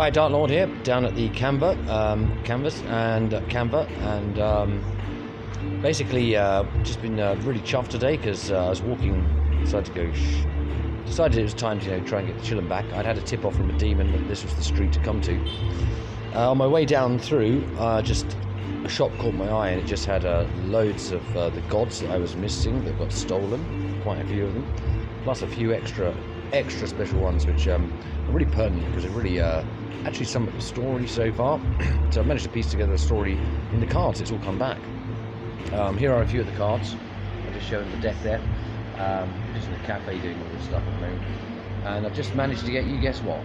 Hi, Dart Lord here, down at the canvas, basically just been really chuffed today because I was walking, decided it was time to try and get the chillum back. I'd had a tip off from a demon that this was the street to come to. On my way down through, just a shop caught my eye, and it just had loads of the gods that I was missing that got stolen, quite a few of them, plus a few extra special ones, which are really pertinent because it really actually sum up the story so far. So I've managed to piece together a story in the cards. It's all come back. Here are a few of the cards. I'll just show them the deck there. We're just in a cafe doing all this stuff at the moment, and I've just managed to get you, guess what?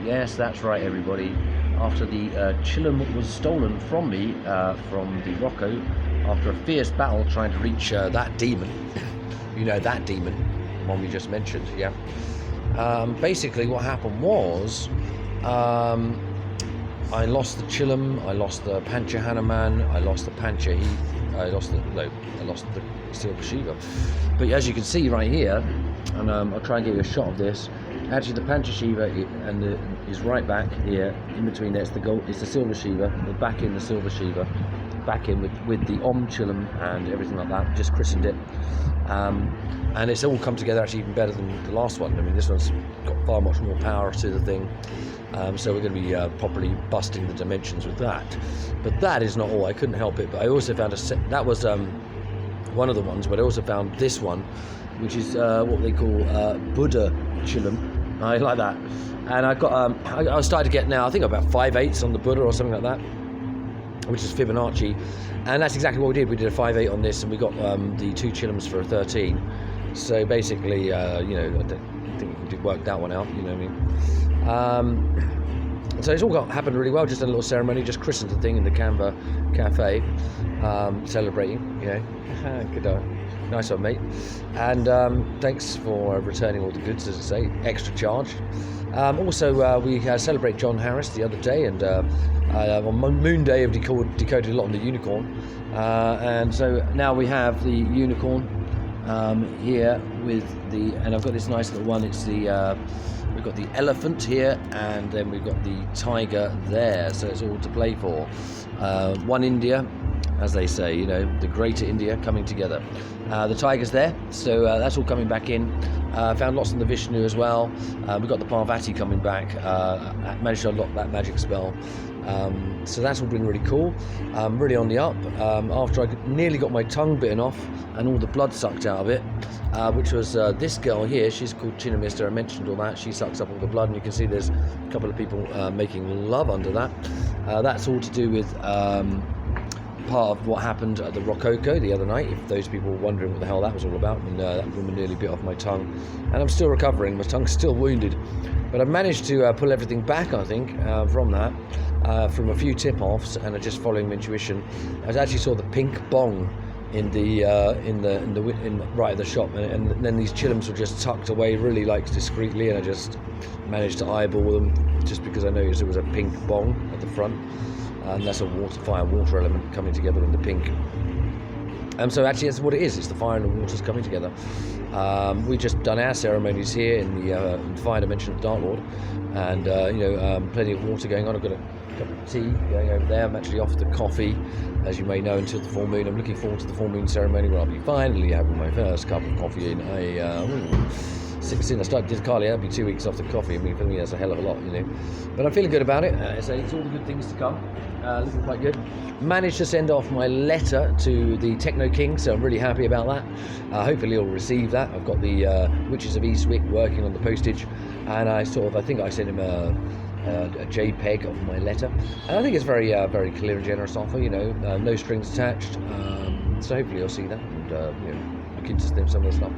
Yes, that's right, everybody. After the chillum was stolen from me from the Rocco, after a fierce battle trying to reach that demon, that demon, the one we just mentioned, yeah. Basically what happened was I lost the chillum, I lost the Pancha Hanuman, I lost the Pancha Heath, I lost the Silver Shiva. But as you can see right here, and I'll try and give you a shot of this, actually the Pancha Shiva is right back here, in between there, it's the Silver Shiva, the back in the Silver Shiva, back in with the Om Chillum and everything like that, just christened it. And it's all come together actually even better than the last one. I mean, this one's got far much more power to the thing, so we're going to be properly busting the dimensions with that. But that is not all. I couldn't help it. But I also found that was one of the ones, but I also found this one, which is what they call Buddha Chillum. I like that. And I got I started to get now, I think about 5/8 on the Buddha or something like that, which is Fibonacci, and that's exactly what we did. We did a 5/8 on this, and we got the 2 chillums for a 13. So basically, I don't think we did work that one out. You know what I mean? So it's all happened really well. Just a little ceremony, just christened the thing in the Canva Cafe, celebrating. Good, nice one, mate. And thanks for returning all the goods, as I say, extra charge. Also, we celebrate John Harris the other day, and on Moon Day I've decoded a lot on the unicorn, and so now we have the unicorn here with and I've got this nice little one. It's we've got the elephant here, and then we've got the tiger there, so it's all to play for. One India, as they say, the greater India coming together. The tiger's there, so that's all coming back in. Found lots in the Vishnu as well. We've got the Parvati coming back. Managed to unlock that magic spell. So that's all been really cool. Really on the up. After I nearly got my tongue bitten off and all the blood sucked out of it, which was this girl here. She's called Chinnamister. I mentioned all that. She sucks up all the blood, and you can see there's a couple of people making love under that. That's all to do with part of what happened at the Rococo the other night, if those people were wondering what the hell that was all about. And that woman nearly bit off my tongue, and I'm still recovering. My tongue's still wounded, but I've managed to pull everything back, I think, from that, from a few tip-offs, and just following my intuition. I actually saw the pink bong in right at the shop, and then these chillums were just tucked away really discreetly, and I just managed to eyeball them just because I noticed there was a pink bong at the front. And that's a fire water element coming together in the pink. So actually that's what it is. It's the fire and the waters coming together. We've just done our ceremonies here in the fire dimension of Dark Lord, and plenty of water going on. I've got a cup of tea going over there. I'm actually off the coffee, as you may know, until the full moon. I'm looking forward to the full moon ceremony, where I'll be finally having my first cup of coffee in since I started Discarly. That'll be 2 weeks off the coffee. I mean, for me that's a hell of a lot, but I'm feeling good about it. So it's all the good things to come. Looking quite good. Managed to send off my letter to the Techno King, so I'm really happy about that. Hopefully he'll receive that. I've got the Witches of Eastwick working on the postage, and I think I sent him a JPEG of my letter, and I think it's very very clear and generous offer. No strings attached. So hopefully he'll see that and look into some of the stuff.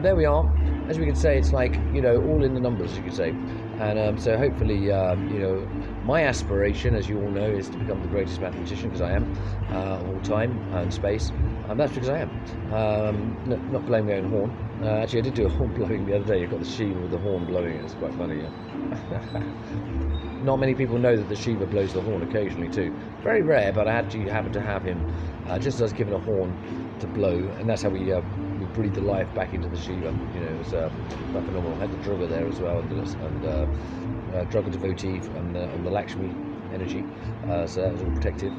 There we are. As we can say, it's all in the numbers, you could say. And so hopefully, my aspiration, as you all know, is to become the greatest mathematician, because I am, of all time and space. That's because I am. Not blowing my own horn. Actually, I did do a horn blowing the other day. You've got the Shiva with the horn blowing. It's quite funny, yeah. Not many people know that the Shiva blows the horn occasionally too. Very rare, but I actually happen to have him just as given a horn to blow, and that's how we breathed the life back into the Shiva. You know, it was quite phenomenal. Had the Druga there as well, and Druga devotee and the Lakshmi energy, so that was all protective.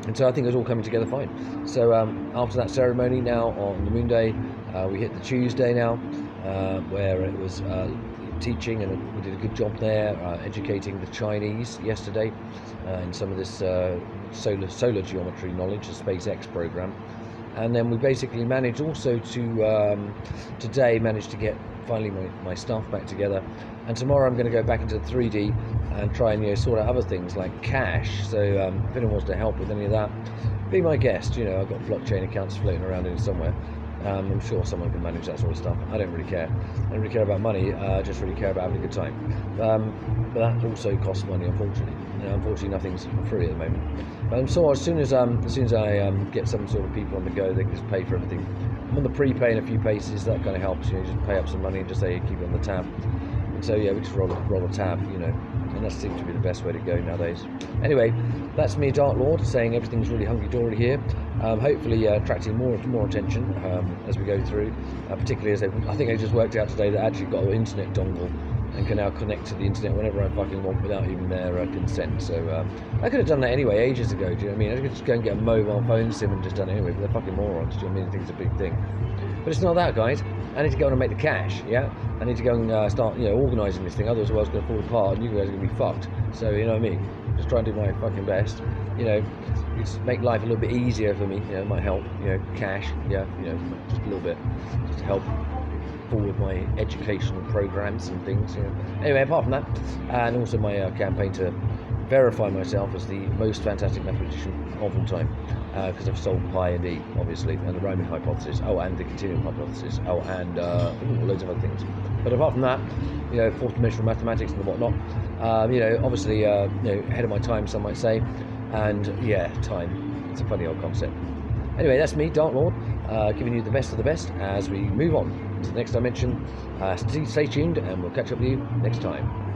And so I think it was all coming together fine. So after that ceremony, now on the moon day, we hit the Tuesday now, where it was teaching, and we did a good job there, educating the Chinese yesterday in some of this solar geometry knowledge, the SpaceX program. And then we basically managed also to today managed to get finally my stuff back together, and tomorrow I'm going to go back into 3D and try and sort out other things like cash. So if anyone wants to help with any of that, be my guest. I've got blockchain accounts floating around in somewhere. I'm sure someone can manage that sort of stuff. I don't really care. I don't really care about money. I just really care about having a good time. But that also costs money, unfortunately. Unfortunately, nothing's for free at the moment. So as soon as I get some sort of people on the go, they can just pay for everything. I'm on the prepay in a few places. That kind of helps. Just pay up some money and just say keep it on the tab. And so we just roll a tab. And that seems to be the best way to go nowadays. Anyway, that's me, Dark Lord, saying everything's really hunky-dory here. Hopefully attracting more attention as we go through, particularly as I think I just worked out today that I actually got an internet dongle and can now connect to the internet whenever I fucking want without even their consent. So I could have done that anyway ages ago, do you know what I mean? I could just go and get a mobile phone SIM and just done it anyway, but they're fucking morons, do you know what I mean? I think it's a big thing. But it's not that, guys. I need to go on and make the cash, yeah? I need to go and start, organising this thing, otherwise it's going to fall apart and you guys are going to be fucked. So, you know what I mean? Just try and do my fucking best, just make life a little bit easier for me, it might help, cash, just a little bit, just to help forward my educational programs and things, Anyway, apart from that, and also my campaign to verify myself as the most fantastic mathematician of all time, because I've solved pi and e, obviously, and the Riemann hypothesis, and the continuum hypothesis, and loads of other things. But apart from that, fourth dimensional mathematics and whatnot, obviously, ahead of my time, some might say, and time, it's a funny old concept. Anyway, that's me, Dark Lord, giving you the best of the best as we move on to the next dimension. Stay tuned, and we'll catch up with you next time.